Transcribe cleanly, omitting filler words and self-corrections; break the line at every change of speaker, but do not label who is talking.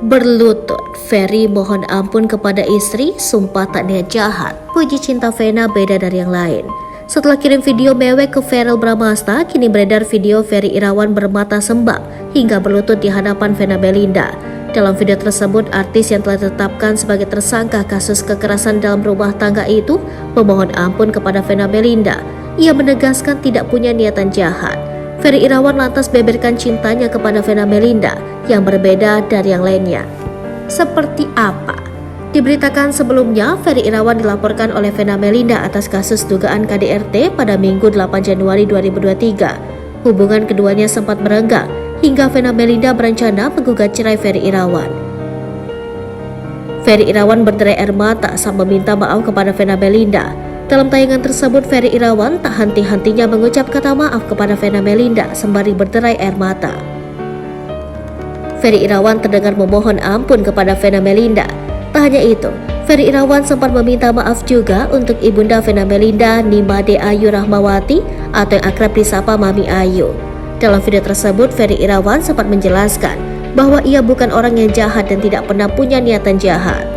Berlutut, Ferry mohon ampun kepada istri, sumpah tak niat jahat. Puji cinta Vena beda dari yang lain. Setelah kirim video mewek ke Verrell Bramasta, kini beredar video Ferry Irawan bermata sembab hingga berlutut di hadapan Vena Melinda. Dalam video tersebut, artis yang telah ditetapkan sebagai tersangka kasus kekerasan dalam rumah tangga itu memohon ampun kepada Vena Melinda. Ia menegaskan tidak punya niatan jahat. Ferry Irawan lantas beberkan cintanya kepada Vena Melinda yang berbeda dari yang lainnya. Seperti apa? Diberitakan sebelumnya, Ferry Irawan dilaporkan oleh Vena Melinda atas kasus dugaan KDRT pada Minggu 8 Januari 2023. Hubungan keduanya sempat merenggang hingga Vena Melinda berencana menggugat cerai Ferry Irawan. Ferry Irawan berderai air mata saat meminta maaf kepada Vena Melinda. Dalam tayangan tersebut, Ferry Irawan tak henti-hentinya mengucap kata maaf kepada Vena Melinda sembari berderai air mata. Ferry Irawan terdengar memohon ampun kepada Vena Melinda. Tak hanya itu, Ferry Irawan sempat meminta maaf juga untuk ibunda Vena Melinda, Nimade Ayu Rahmawati atau yang akrab disapa Mami Ayu. Dalam video tersebut, Ferry Irawan sempat menjelaskan bahwa ia bukan orang yang jahat dan tidak pernah punya niatan jahat.